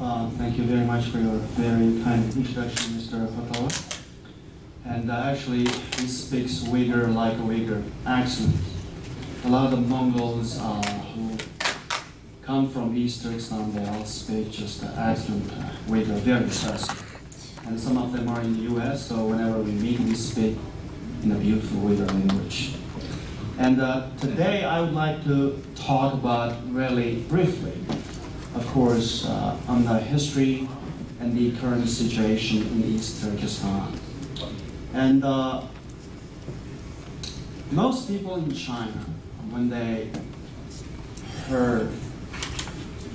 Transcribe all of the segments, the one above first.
Thank you very much for your very kind introduction, Mr. Fatala. And actually, he speaks Uyghur like a Uyghur accent. A lot of Mongols who come from East Turkestan, they all speak just the accent Uyghur, very fast. And some of them are in the US, so whenever we meet, we speak in a beautiful Uyghur language. And today I would like to talk about really briefly, of course, on the history and the current situation in East Turkestan. And most people in China, when they heard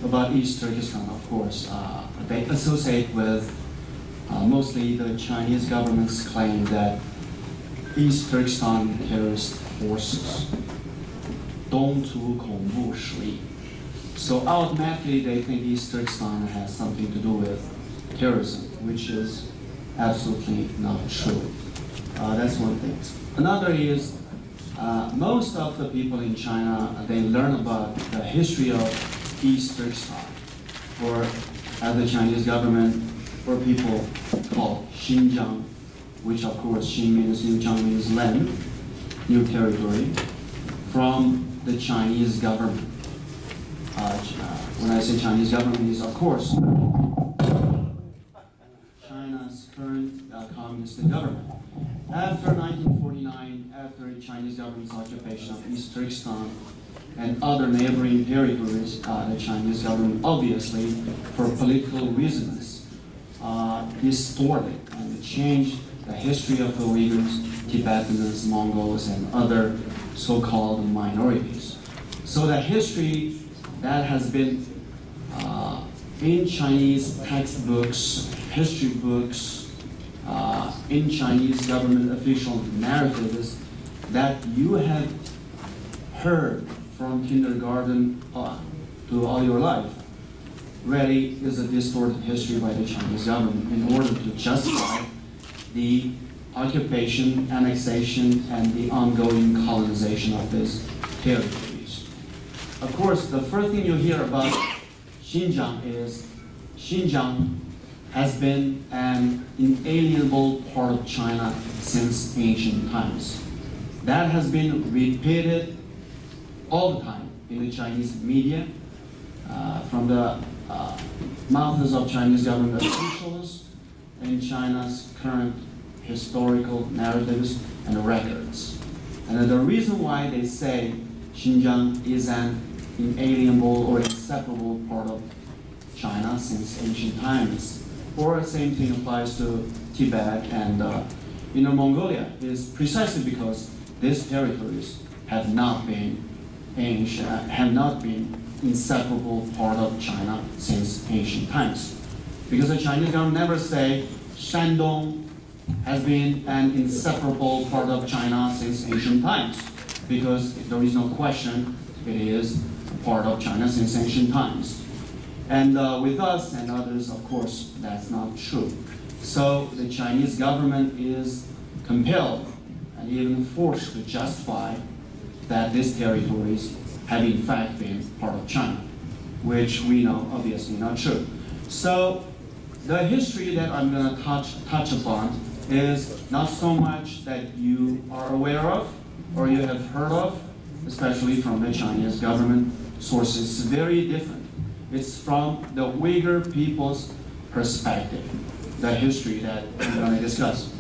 about East Turkestan, of course, they associate with mostly the Chinese government's claim that East Turkestan terrorist forces, 东土恐怖实力. So automatically they think East Turkestan has something to do with terrorism, which is absolutely not true. That's one thing. Another is most of the people in China, they learn about the history of East Turkestan, or as the Chinese government or people call Xinjiang, which of course Xin means new, Jiang means land, new territory, from the Chinese government. When I say Chinese government, is of course China's current communist government. After 1949, after the Chinese government's occupation of East Turkestan and other neighboring territories, the Chinese government obviously, for political reasons, distorted and changed the history of the Uyghurs, Tibetans, Mongols, and other so-called minorities. So the history that has been in Chinese textbooks, history books, in Chinese government official narratives that you have heard from kindergarten to all your life, really is a distorted history by the Chinese government in order to justify the occupation, annexation, and the ongoing colonization of these territories. Of course, the first thing you hear about Xinjiang is Xinjiang has been an inalienable part of China since ancient times. That has been repeated all the time in the Chinese media, from the mouths of Chinese government officials in China's current historical narratives and records. And the reason why they say Xinjiang is an inalienable or inseparable part of China since ancient times, or the same thing applies to Tibet and Inner Mongolia, is precisely because these territories have not been inseparable part of China since ancient times. Because the Chinese government never say Shandong has been an inseparable part of China since ancient times, because there is no question it is part of China since ancient times. And with us and others, of course, that's not true. So the Chinese government is compelled and even forced to justify that these territories have in fact been part of China, which we know obviously not true. So the history that I'm going to touch upon is not so much that you are aware of or you have heard of, especially from the Chinese government sources. It's very different. It's from the Uyghur people's perspective, the history that I'm going to discuss.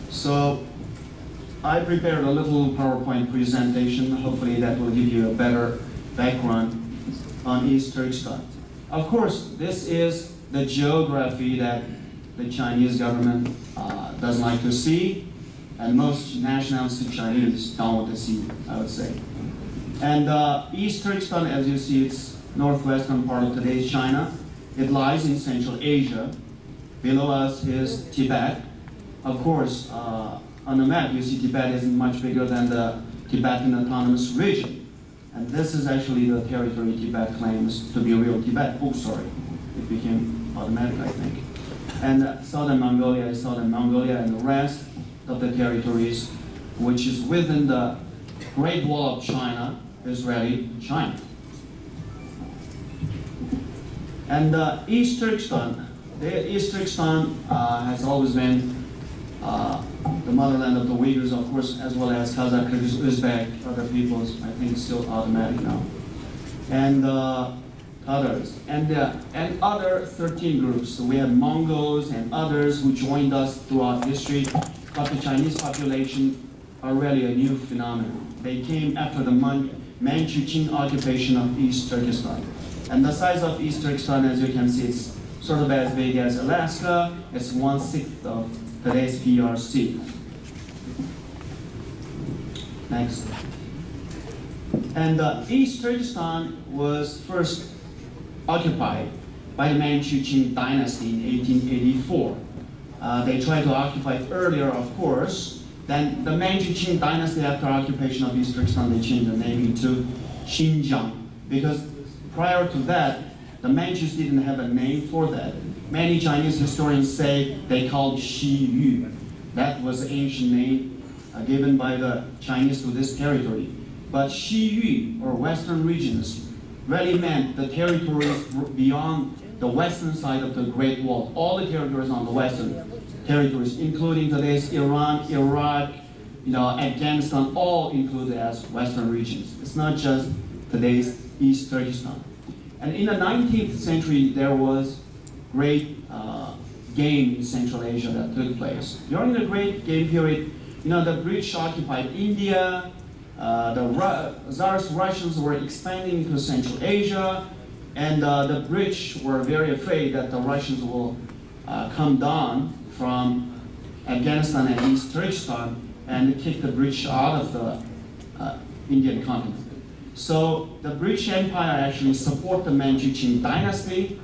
So I prepared a little PowerPoint presentation. Hopefully that will give you a better background on East Turkestan. Of course, this is the geography that the Chinese government doesn't like to see, and most nationalistic Chinese don't want to see, I would say. And East Turkestan, as you see, it's northwestern part of today's China. It lies in Central Asia. Below us is Tibet. Of course, on the map, you see Tibet is much bigger than the Tibetan Autonomous Region. And this is actually the territory Tibet claims to be real Tibet. Oh, sorry, it became automatic, I think. And southern Mongolia is southern Mongolia, and the rest of the territories, which is within the Great Wall of China, is really China. And East Turkestan, has always been the motherland of the Uyghurs, of course, as well as Kazakh, Kyrgyz, Uzbek, other peoples. I think it's still automatic now. And others. And other 13 groups. So we have Mongols and others who joined us throughout history. But the Chinese population are really a new phenomenon. They came after the Manchu-Qing occupation of East Turkestan. And the size of East Turkestan, as you can see, it's sort of as big as Alaska. It's 1/6 of today's PRC. Next. And East Turkestan was first occupied by the Manchu-Qing dynasty in 1884. They tried to occupy it earlier, of course. Then the Manchu-Qing dynasty, after occupation of East Turkestan, they changed the name into Xinjiang. Because prior to that, the Manchus didn't have a name for that. Many Chinese historians say they called Xiyu. That was the ancient name given by the Chinese to this territory. But Xiyu, or Western regions, really meant the territories beyond the western side of the Great Wall. All the territories on the western territories, including today's Iran, Iraq, Afghanistan, all included as western regions. It's not just today's East Turkestan. And in the 19th century, there was great game in Central Asia that took place. During the Great Game period, the British occupied India, the Tsarist Russians were expanding into Central Asia, and the British were very afraid that the Russians will come down from Afghanistan and East Turkestan and kick the British out of the Indian continent. So the British Empire actually supported the Manchu-Qing dynasty,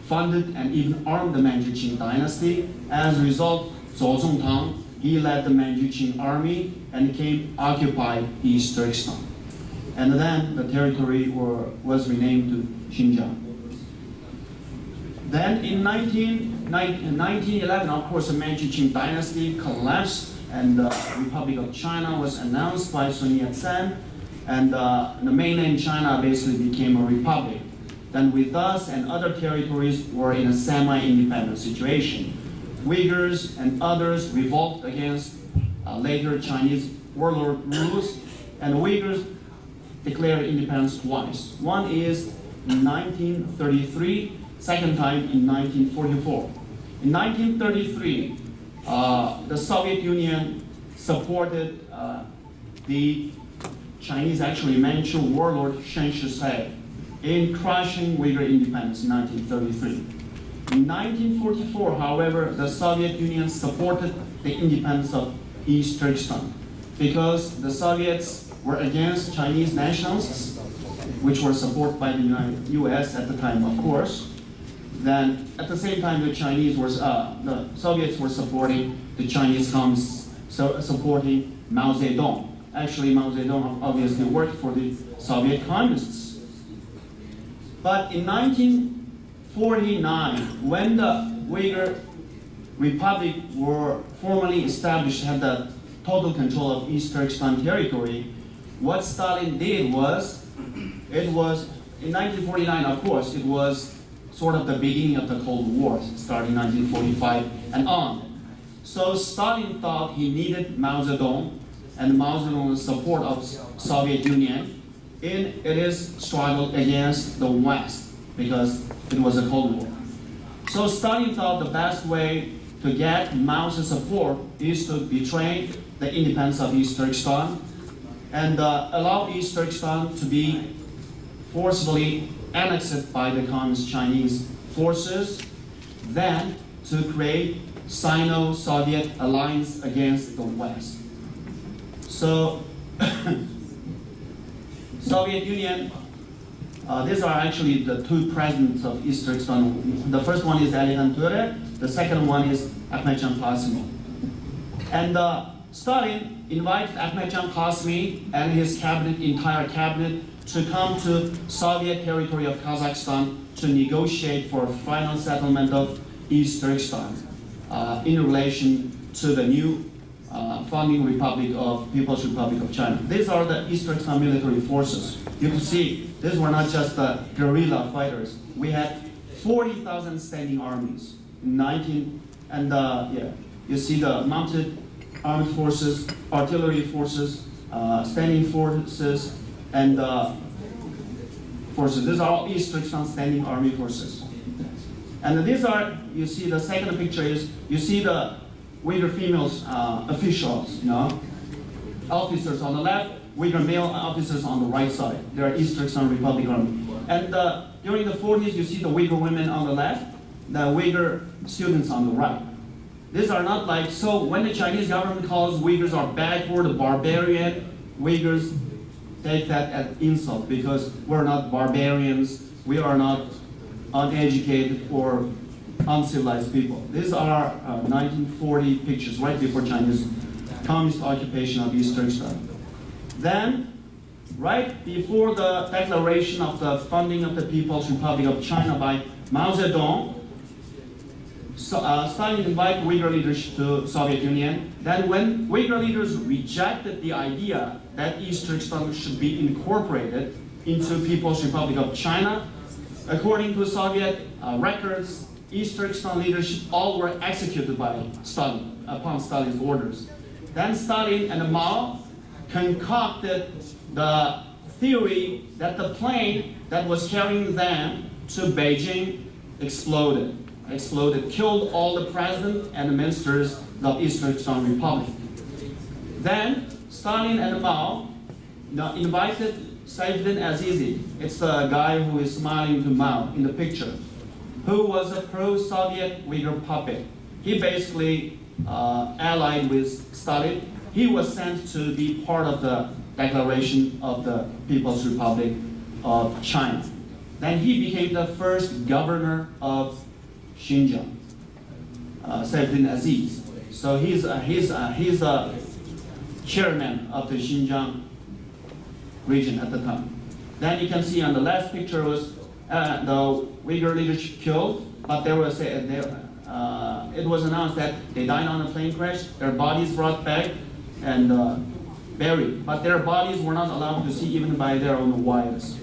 funded and even armed the Manchu-Qing dynasty. As a result, Zhou Zongtang, he led the Manchu-Qing army and occupied East Turkestan. And then the territory was renamed to Xinjiang. Then in 1911, of course, the Manchu-Qing dynasty collapsed and the Republic of China was announced by Sun Yat-sen. And the mainland China basically became a republic. Then with us and other territories were in a semi-independent situation. Uyghurs and others revolted against later Chinese warlord rules, and Uyghurs declared independence twice. One is in 1933, second time in 1944. In 1933, the Soviet Union supported the Chinese, actually Manchu warlord Shen Shusai in crushing Uyghur independence in 1933. In 1944, however, the Soviet Union supported the independence of East Turkestan because the Soviets were against Chinese nationalists, which were supported by the US at the time, of course. Then, at the same time, the Soviets were supporting the Chinese communists, supporting Mao Zedong. Actually, Mao Zedong obviously worked for the Soviet communists. But in 1949, when the Uyghur Republic were formally established, had the total control of East Turkestan territory, what Stalin did was, in 1949, of course, it was sort of the beginning of the Cold War, starting 1945 and on. So Stalin thought he needed Mao Zedong and Mao Zedong's support of Soviet Union in its struggle against the West, because it was a Cold War. So Stalin thought the best way to get Mao's support is to betray the independence of East Turkestan and allow East Turkestan to be forcibly annexed by the Communist Chinese forces, then to create Sino-Soviet alliance against the West. So, Soviet Union, these are actually the two presidents of East Turkestan. The first one is Alim Seytoff, the second one is Ahmadjan Qasimi. And Stalin invited Ahmadjan Qasimi and his cabinet, entire cabinet, to come to Soviet territory of Kazakhstan to negotiate for a final settlement of East Turkestan in relation to the new founding Republic of People's Republic of China. These are the East Turkestan military forces. You can see these were not just the guerrilla fighters. We had 40,000 standing armies. You see the mounted armed forces, artillery forces, standing forces, and forces. These are all East Turkestan standing army forces. And these are, you see the second picture is, you see the Uyghur females officials, officers on the left, Uyghur male officers on the right side. They are East Turkestan Republic Army. And during the 40s, you see the Uyghur women on the left, the Uyghur students on the right. These are not like, so when the Chinese government calls Uyghurs are backward, barbarian, Uyghurs take that as insult because we're not barbarians, we are not uneducated or uncivilized people. These are 1940 pictures right before Chinese communist occupation of East Turkestan. Then, right before the declaration of the funding of the People's Republic of China by Mao Zedong, Stalin invited Uyghur leaders to Soviet Union. Then when Uyghur leaders rejected the idea that East Turkestan should be incorporated into People's Republic of China, according to Soviet records, East Turkestan leadership all were executed by Stalin upon Stalin's orders. Then Stalin and Mao concocted the theory that the plane that was carrying them to Beijing exploded, killed all the president and the ministers of East Turkestan Republic. Then Stalin and Mao invited Seyfuddin Azizi, it's the guy who is smiling to Mao in the picture, who was a pro-Soviet Uyghur puppet. He basically allied with Stalin. He was sent to be part of the declaration of the People's Republic of China. Then he became the first governor of Xinjiang, Seyfuddin Aziz. So he's a chairman of the Xinjiang region at the time. Then you can see on the last picture was the Uyghur leadership killed, but there was it was announced that they died on a plane crash. Their bodies brought back and buried, but their bodies were not allowed to see even by their own wives.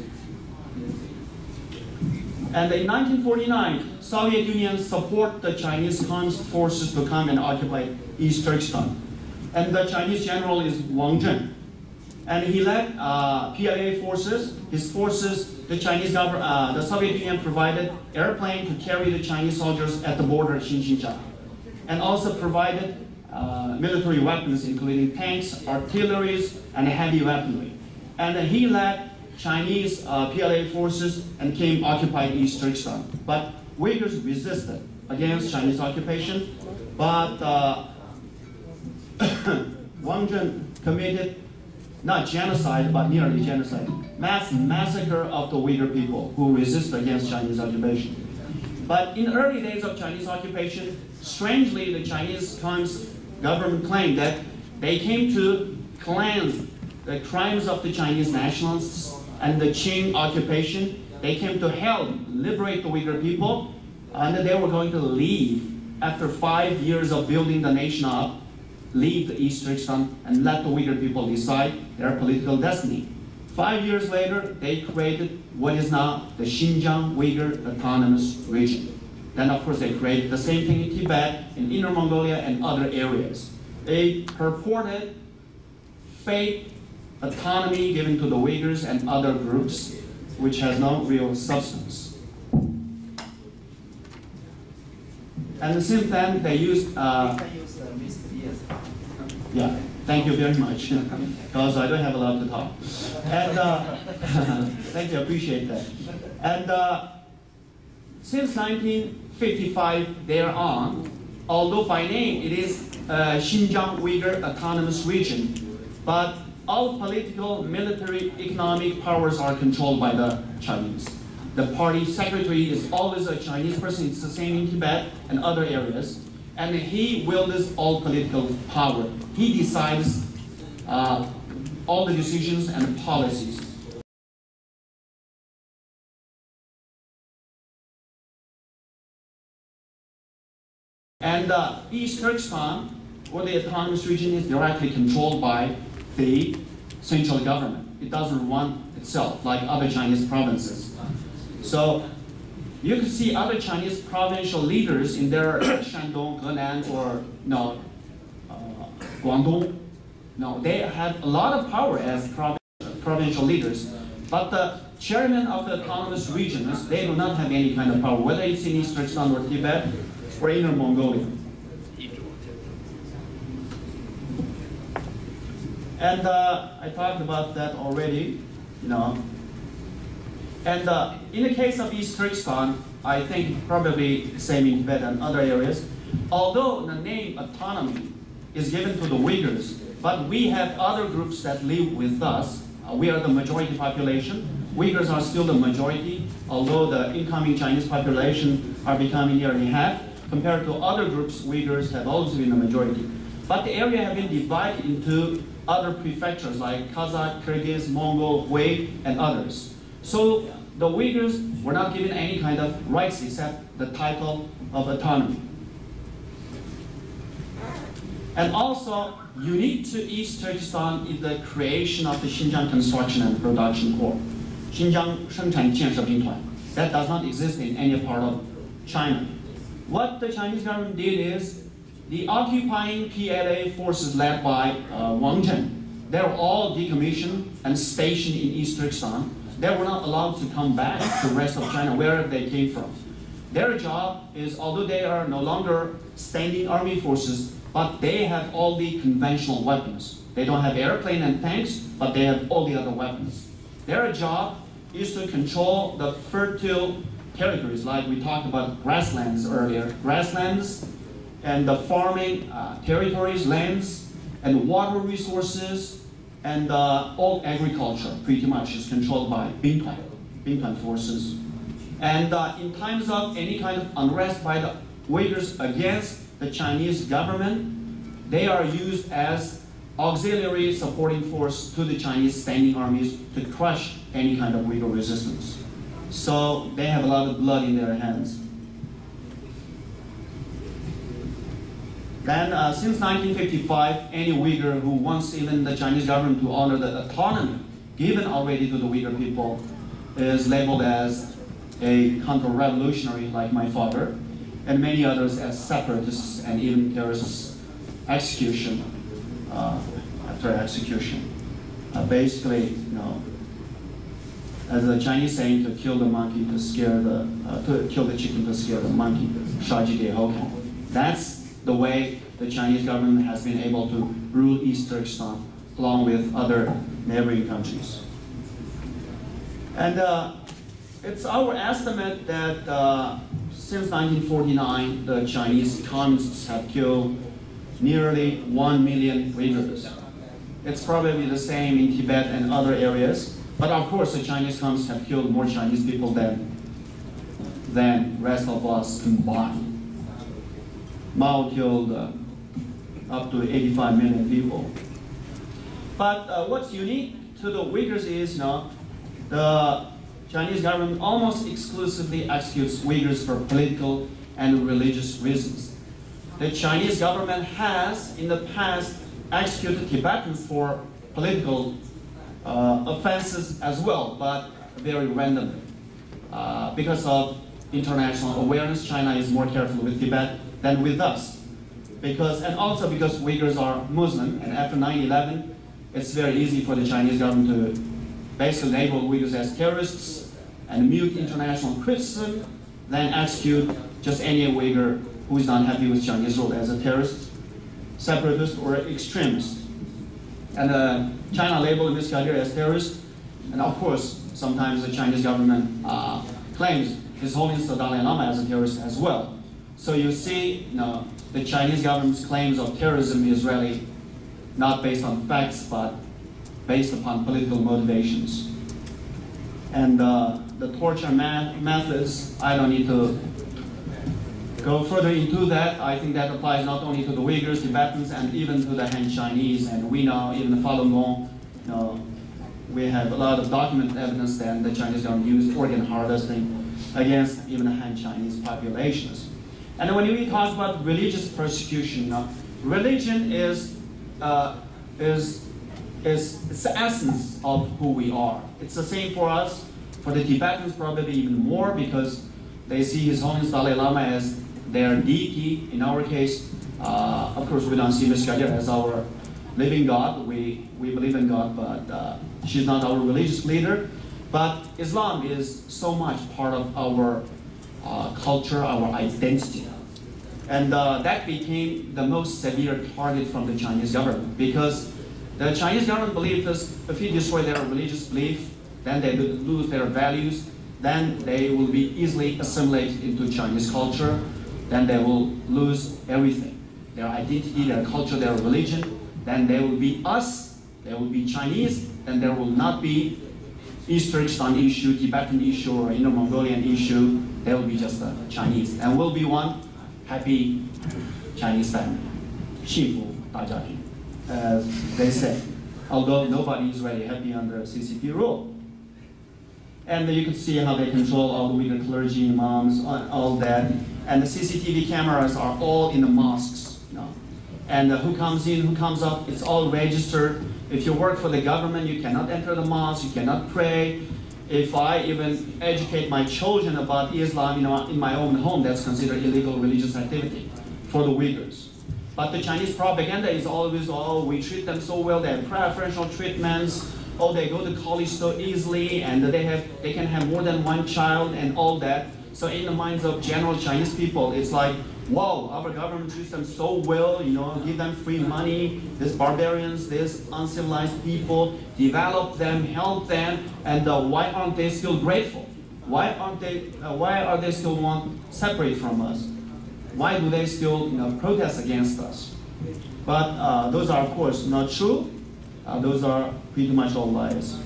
And in 1949, Soviet Union supported the Chinese communist forces to come and occupy East Turkestan. And the Chinese general is Wang Zhen. And he led PLA forces. His forces, the Soviet Union provided airplane to carry the Chinese soldiers at the border of Xinjiang. And also provided military weapons, including tanks, artillery, and heavy weaponry. And he led Chinese PLA forces and came occupy East Turkestan. But Uyghurs resisted against Chinese occupation, but Wang Zhen committed not genocide, but nearly genocide, mass massacre of the Uyghur people who resist against Chinese occupation. But in early days of Chinese occupation, strangely, the Chinese Communist government claimed that they came to cleanse the crimes of the Chinese nationalists and the Qing occupation. They came to help liberate the Uyghur people, and they were going to leave after 5 years of building the nation up, leave the East Turkestan and let the Uyghur people decide their political destiny. 5 years later, they created what is now the Xinjiang Uyghur Autonomous Region. Then, of course, they created the same thing in Tibet, in Inner Mongolia, and other areas. A purported fake autonomy given to the Uyghurs and other groups, which has no real substance. And since then, they used yeah, thank you very much, because I don't have a lot to talk. And thank you, I appreciate that. And since 1955 thereon, although by name it is Xinjiang Uyghur Autonomous Region, but all political, military, economic powers are controlled by the Chinese. The party secretary is always a Chinese person. It's the same in Tibet and other areas. And he wields all political power. He decides all the decisions and policies. And East Turkestan, or the autonomous region, is directly controlled by the central government. It doesn't run itself like other Chinese provinces. So you could see other Chinese provincial leaders in their Shandong, Henan, or Guangdong. No, they have a lot of power as provincial leaders, but the chairman of the autonomous regions, they do not have any kind of power, whether it's in East Turkestan or Tibet or Inner Mongolia. And I talked about that already, And in the case of East Turkestan, I think probably same in Tibet and other areas, although the name autonomy is given to the Uyghurs, but we have other groups that live with us. We are the majority population. Uyghurs are still the majority, although the incoming Chinese population are becoming nearly half. Compared to other groups, Uyghurs have always been the majority. But the area has been divided into other prefectures like Kazakh, Kyrgyz, Mongol, Hui, and others. So the Uyghurs were not given any kind of rights except the title of autonomy. And also, unique to East Turkestan is the creation of the Xinjiang Construction and Production Corps, Xinjiang 生产建设兵团. That does not exist in any part of China. What the Chinese government did is, the occupying PLA forces led by Wang Zhen, they were all decommissioned and stationed in East Turkestan. They were not allowed to come back to the rest of China, wherever they came from. Their job is, although they are no longer standing army forces, but they have all the conventional weapons. They don't have airplane and tanks, but they have all the other weapons. Their job is to control the fertile territories, like we talked about grasslands earlier. Grasslands and the farming territories, lands, and water resources, and all agriculture pretty much is controlled by Bingtuan forces. And in times of any kind of unrest by the Uyghurs against the Chinese government, they are used as auxiliary supporting force to the Chinese standing armies to crush any kind of Uyghur resistance. So they have a lot of blood in their hands. Then, since 1955, any Uyghur who wants even the Chinese government to honor the autonomy given already to the Uyghur people is labeled as a counter-revolutionary, like my father, and many others as separatists and even terrorists. Execution after execution. Basically, as the Chinese saying, to kill the monkey to scare to kill the chicken to scare the monkey. 杀鸡给猴看. That's the way the Chinese government has been able to rule East Turkestan, along with other neighboring countries. And it's our estimate that since 1949, the Chinese communists have killed nearly 1 million Uyghurs. It's probably the same in Tibet and other areas, but of course the Chinese communists have killed more Chinese people than rest of us combined. Mao killed up to 85 million people. But what's unique to the Uyghurs is, the Chinese government almost exclusively executes Uyghurs for political and religious reasons. The Chinese government has, in the past, executed Tibetans for political offenses as well, but very randomly. Because of international awareness, China is more careful with Tibet than with us. And also because Uyghurs are Muslim, and after 9/11, it's very easy for the Chinese government to basically label Uyghurs as terrorists and mute international criticism, then execute just any Uyghur who is not happy with Chinese rule as a terrorist, separatist, or extremist. And China labeled Rebiya Kadeer as terrorist, and of course, sometimes the Chinese government claims His Holiness the Dalai Lama as a terrorist as well. So you see, the Chinese government's claims of terrorism is really not based on facts, but based upon political motivations. And the torture methods, I don't need to go further into that. I think that applies not only to the Uyghurs, Tibetans, and even to the Han Chinese. And we know, even the Falun Gong, we have a lot of documented evidence that the Chinese government used organ harvesting against even the Han Chinese populations. And when we talk about religious persecution, religion is the essence of who we are. It's the same for us. For the Tibetans, probably even more, because They see His Holiness Dalai Lama as their deity. In our case, of course, we don't see Ms. Kadeer as our living God. We believe in God, but she's not our religious leader. But Islam is so much part of our culture, our identity. And that became the most severe target from the Chinese government, because the Chinese government believes if you destroy their religious belief, then they will lose their values, then they will be easily assimilated into Chinese culture, then they will lose everything. Their identity, their culture, their religion, then they will be us, they will be Chinese, and there will not be East Turkestan issue, Tibetan issue, or Inner Mongolian issue. They will be just Chinese. And we'll be one happy Chinese family. 幸福大家庭, as they say. Although nobody is really happy under CCP rule. And you can see how they control all the Uyghur clergy, imams, all that. And the CCTV cameras are all in the mosques. You know? And who comes in, who comes up, it's all registered. If you work for the government, you cannot enter the mosque, you cannot pray. If I even educate my children about Islam, you know, in my own home, that's considered illegal religious activity for the Uyghurs. But the Chinese propaganda is always, oh, we treat them so well, they have preferential treatments, oh, they go to college so easily, and they can have more than one child and all that. So in the minds of general Chinese people, it's like, wow, our government treats them so well, you know, give them free money, these barbarians, these uncivilized people, develop them, help them, and why aren't they still grateful? Why are they still separate from us? Why do they still, you know, protest against us? But those are, of course, not true. Those are pretty much all lies.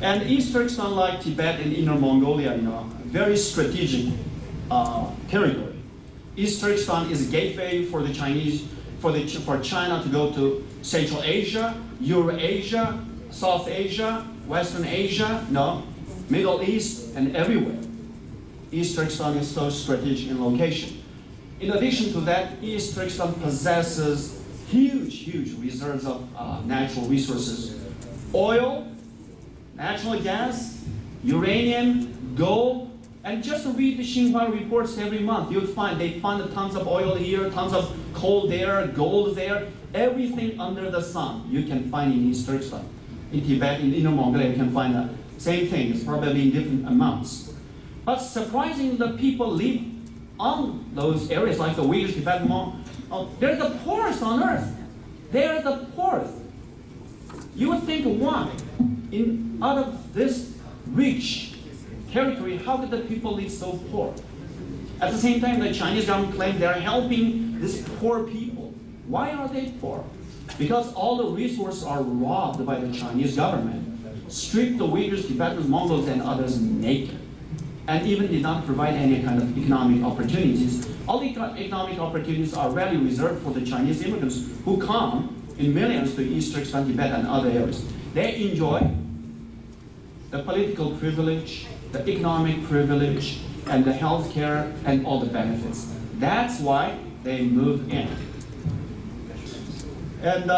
And East Turkestan, like Tibet and Inner Mongolia, you know, very strategic territory. East Turkestan is a gateway for the Chinese, for China to go to Central Asia, Eurasia, South Asia, Western Asia, no, Middle East, and everywhere. East Turkestan is so strategic in location. In addition to that, East Turkestan possesses huge reserves of natural resources. Oil, natural gas, uranium, gold, and just read the Xinhua reports every month. You'll find they find tons of oil here, tons of coal there, gold there, everything under the sun you can find in East Turkestan. In Tibet, in Inner Mongolia, you can find the same thing. It's probably in different amounts. But surprisingly, the people live on those areas like the Uyghurs, Tibetan Mongols. They're the poorest on earth. They're the poorest. You would think, why? Out of this rich territory, how did the people live so poor? At the same time, the Chinese government claims they're helping these poor people. Why are they poor? Because all the resources are robbed by the Chinese government, stripped the Uyghurs, Tibetans, Mongols, and others naked, and even did not provide any kind of economic opportunities. All the economic opportunities are rarely reserved for the Chinese immigrants who come in millions to East Turkestan, Tibet, and other areas. They enjoy the political privilege, the economic privilege, and the health care, and all the benefits. That's why they move in. And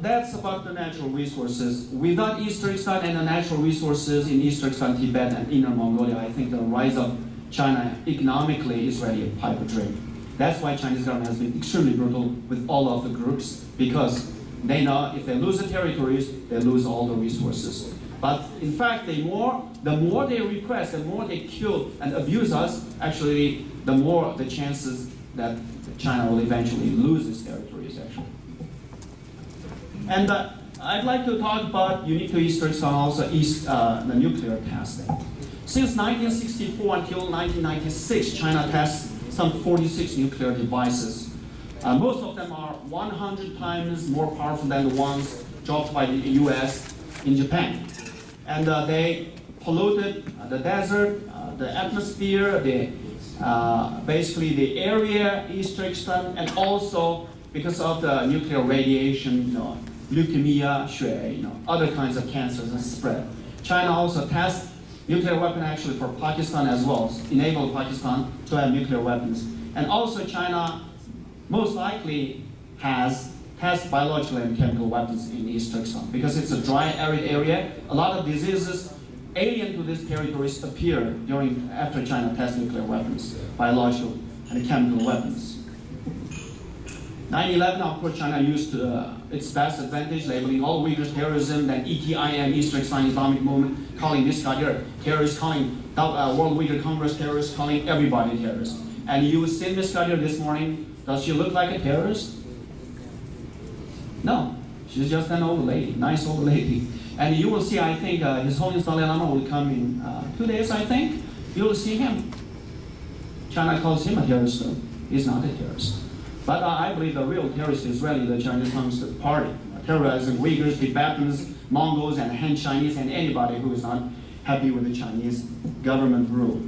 that's about the natural resources. Without East Turkestan and the natural resources in East Turkestan, Tibet, and Inner Mongolia, I think the rise of China economically is really a pipe dream. That's why Chinese government has been extremely brutal with all of the groups, because they know if they lose the territories, they lose all the resources. But in fact, the more they repress, the more they kill and abuse us, actually, the more the chances that China will eventually lose its territories, actually. And I'd like to talk about, unique to East Turkestan, also the nuclear testing. Since 1964 until 1996, China tested some 46 nuclear devices. Most of them are 100 times more powerful than the ones dropped by the US in Japan. And they polluted the desert, the atmosphere, basically the area, East Turkestan, and also because of the nuclear radiation, you know, leukemia, shui, you know, other kinds of cancers and spread. China also tests nuclear weapon actually for Pakistan as well, enable Pakistan to have nuclear weapons. And also China most likely has biological and chemical weapons in East Turkestan because it's a dry, arid area. A lot of diseases alien to these territories appear after China tests nuclear weapons, biological and chemical weapons. 9/11, of course, China used its best advantage, labeling all Uyghurs terrorism, then ETIM, East Turkestan Islamic Movement, calling this Kadeer terrorists, calling World Uyghur Congress terrorists, calling everybody terrorists. And you see Miss Kadeer this morning, does she look like a terrorist? No, she's just an old lady, nice old lady. And you will see, I think, His Holiness Dalai Lama will come in 2 days, I think. You will see him. China calls him a terrorist, though. He's not a terrorist. But I believe the real terrorist is really the Chinese Communist Party, terrorizing Uyghurs, Tibetans, Mongols, and Han Chinese, and anybody who is not happy with the Chinese government rule.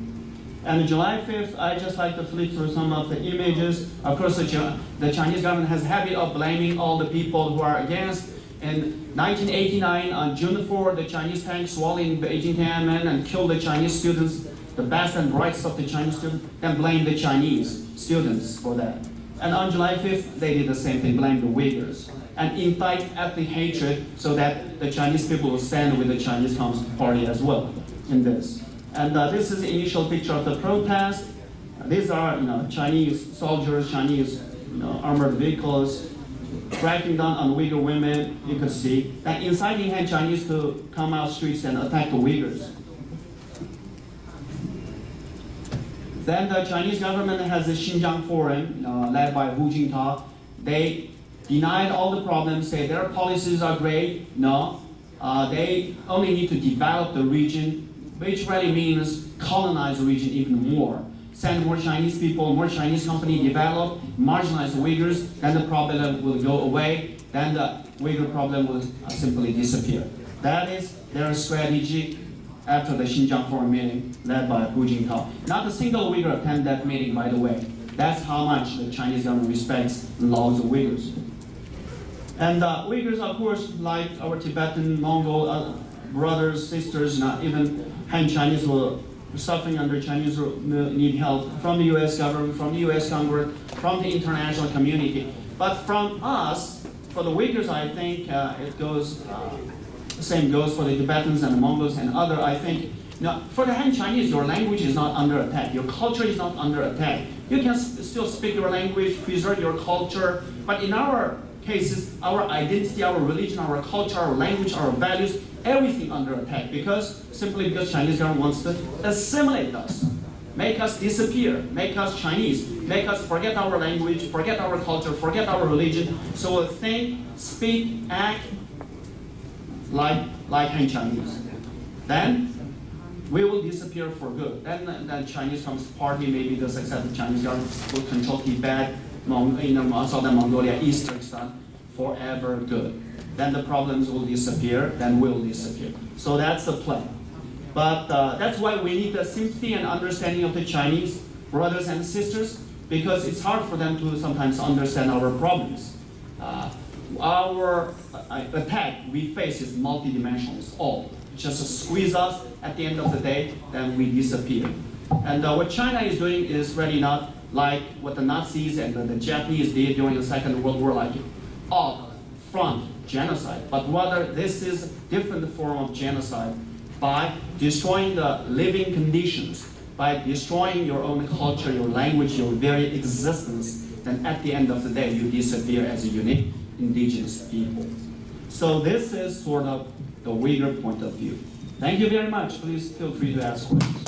And July 5th, I just like to flip through some of the images. Of course, the Chinese government has a habit of blaming all the people who are against. In 1989, on June 4, the Chinese tanks swallowing Beijing Tiananmen and killed the Chinese students, the best and brightest of the Chinese students, then blamed the Chinese students for that. And on July 5th, they did the same thing, blamed the Uyghurs, and incite ethnic hatred so that the Chinese people will stand with the Chinese Communist Party as well in this. And this is the initial picture of the protest. These are, Chinese soldiers, Chinese, armored vehicles, cracking down on Uyghur women. You could see that inciting Han Chinese to come out streets and attack the Uyghurs. Then the Chinese government has the Xinjiang Forum, led by Hu Jintao. They denied all the problems, say their policies are great. No, they only need to develop the region, which really means colonize the region even more. Send more Chinese people, more Chinese companies develop, marginalize the Uyghurs, then the problem will go away, then the Uyghur problem will simply disappear. That is their strategy after the Xinjiang Forum meeting led by Hu Jintao. Not a single Uyghur attended that meeting, by the way. That's how much the Chinese government respects and loves the Uyghurs. And Uyghurs, of course, like our Tibetan, Mongol brothers, sisters, not even Han Chinese were suffering under Chinese rule, need help from the U.S. government, from the U.S. Congress, from the international community. But from us, for the Uyghurs, I think it goes, the same goes for the Tibetans and the Mongols and other, I think. For the Han Chinese, your language is not under attack. Your culture is not under attack. You can still speak your language, preserve your culture, but in our cases, our identity, our religion, our culture, our language, our values, everything under attack simply because Chinese government wants to assimilate us, make us disappear, make us Chinese, make us forget our language, forget our culture, forget our religion, so we'll think, speak, act like Han Chinese. Then we will disappear for good. Then the Chinese Communist Party, maybe the successive Chinese government will control Tibet, Southern Mongolia, East Turkestan forever good. Then the problems will disappear, then we'll disappear. So that's the plan. But that's why we need the sympathy and understanding of the Chinese brothers and sisters, because it's hard for them to sometimes understand our problems. Our attack we face is multidimensional, it's all. Just squeeze us at the end of the day, then we disappear. And what China is doing is really not like what the Nazis and the Japanese did during the Second World War, like front genocide, but rather this is a different form of genocide by destroying the living conditions, by destroying your own culture, your language, your very existence, then at the end of the day you disappear as a unique indigenous people. So this is sort of the Uyghur point of view. Thank you very much. Please feel free to ask questions.